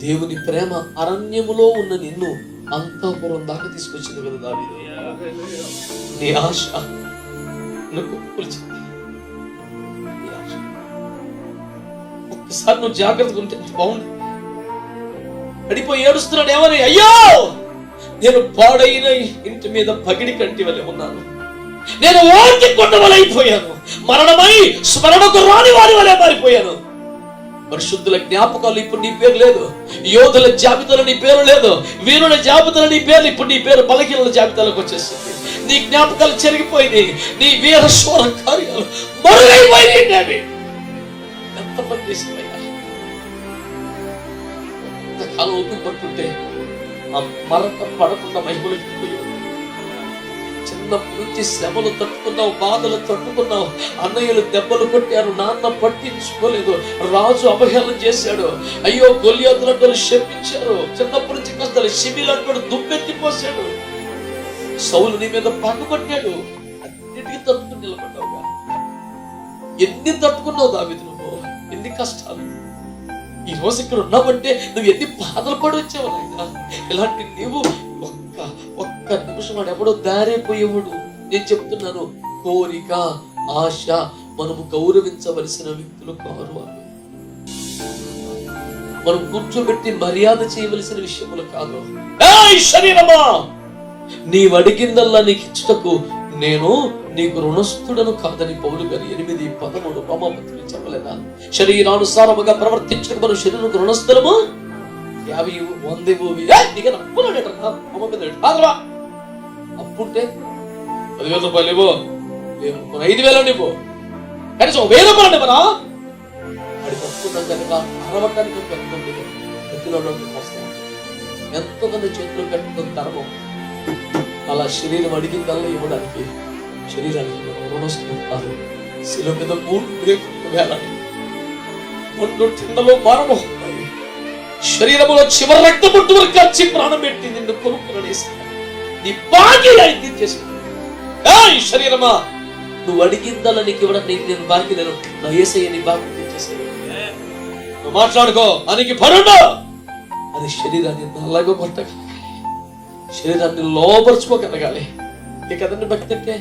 దేవుని ప్రేమ అరణ్యములో ఉన్న నిన్ను అంతఃపురం దాకా తీసుకొచ్చింది కదా దావీదు. నీ ఆశ నువ్వు కూల్చింది. ఒక్కసారి నువ్వు జాగ్రత్తగా ఉంటే బాగుంది. పడిపోయి ఏడుస్తున్నాడు ఏమని, అయ్యో నేను పాడైన ఇంటి మీద పగిడి కంటి వలె ఉన్నాను, నేను ఓటి కొండ వలె అయిపోయాను, మరణమై స్మరణకు రాని వారి వలె మారిపోయాను. పరిశుద్ధుల జ్ఞాపకాలు ఇప్పుడు నీ పేరు లేదు, యోధుల జాబితాలో నీ పేరు లేదు, వీరుల జాబితాలో నీ పేరు, ఇప్పుడు నీ పేరు బలహీనుల జాబితాలోకి వచ్చేస్తుంది. నీ జ్ఞాపకాలు చెరిగిపోయినాయి, నీ వీర శూర కార్యాలు మరుగైపోయినాయి. ఎంత పని చేసిపోయా, ఎంతకాలం ఓపిక పడుతుంటే ఆ మరక పడకుండా మహిమలోకి పోయావు. చిన్నప్పటి నుంచి శ్రమలు తట్టుకున్నావు, బాధలు తట్టుకున్నావు, అన్నయ్యలు దెబ్బలు కొట్టారు, నాన్న పట్టించుకోలేదు, రాజు అవహేళన చేశాడు, అయ్యో గొల్యాతులంటూ శపించారు, చిన్నప్పటి నుంచి కష్టాలు, శిబిలంటూ దుమ్మెత్తిపోసాడు, సౌలు నీ మీద పట్టుబట్టాడు, అన్నిటికీ తట్టుకుని నిలబడ్డావుగా. ఎన్ని తట్టుకున్నావు దావీదు నువ్వు, ఎన్ని కష్టాలు. ఈ రోజు ఇక్కడ ఉన్నావంటే నువ్వు ఎన్ని బాధలు పడి వచ్చావు నాయన. ఇలాంటి నీవు ఒక్క నిమిషం వాడు ఎవడో దారైపోయేవాడు. నేను చెప్తున్నాను, కోరిక ఆశ మనము గౌరవించవలసిన వ్యక్తులు కారు వాళ్ళు. మనం కూర్చోబెట్టి మర్యాద చేయవలసిన విషయములు కాదు. శరీరమా నీవు అడిగిందల్లా నీకు ఇచ్చుటకు నేను నీకు రుణస్థుడను కాదని పౌలు గారు 8:13 రోమాపత్రికలో చెప్పలేదా? శరీరానుసారముగా ప్రవర్తించక మనం శరీరకు రుణస్థులము 50, 100 అప్పుంటే 10,000 రూపాయలు ఇవ్వు, 5,000 ఇవ్వు, కనీసం 1,000 రూపాయలు ఇవ్వరా? వాడికి వస్తున్నాం కనుక అరవటానికి చేతిలో ఎంతోమంది చేతిలో పెట్టుకుని తరము. అలా శరీరం అడిగిందల్లా ఇవ్వడానికి శరీరానికి రుణస్థులు కాదు. శిల మీద వేలాడి మరణం శరీరంలో చివరి రక్త పొట్టు వరకు వచ్చి ప్రాణం పెట్టి నిన్ను కొనుక్కునేసి నీ బాకీ తీర్చేసి, శరీరమా నువ్వు అడిగిందల్లా నీకు ఇవ్వడానికి నేను బాకీ, నేను నా యేసయ్య నీ బాకీ తీర్చేసి నువ్వు మాట్లాడుకో అనికి పరుడు అని శరీరాన్ని నల్లగా కొట్టగా, శరీరాన్ని లోపరుచుకోగలగాలి. ఇక కదండి భక్తి అంటే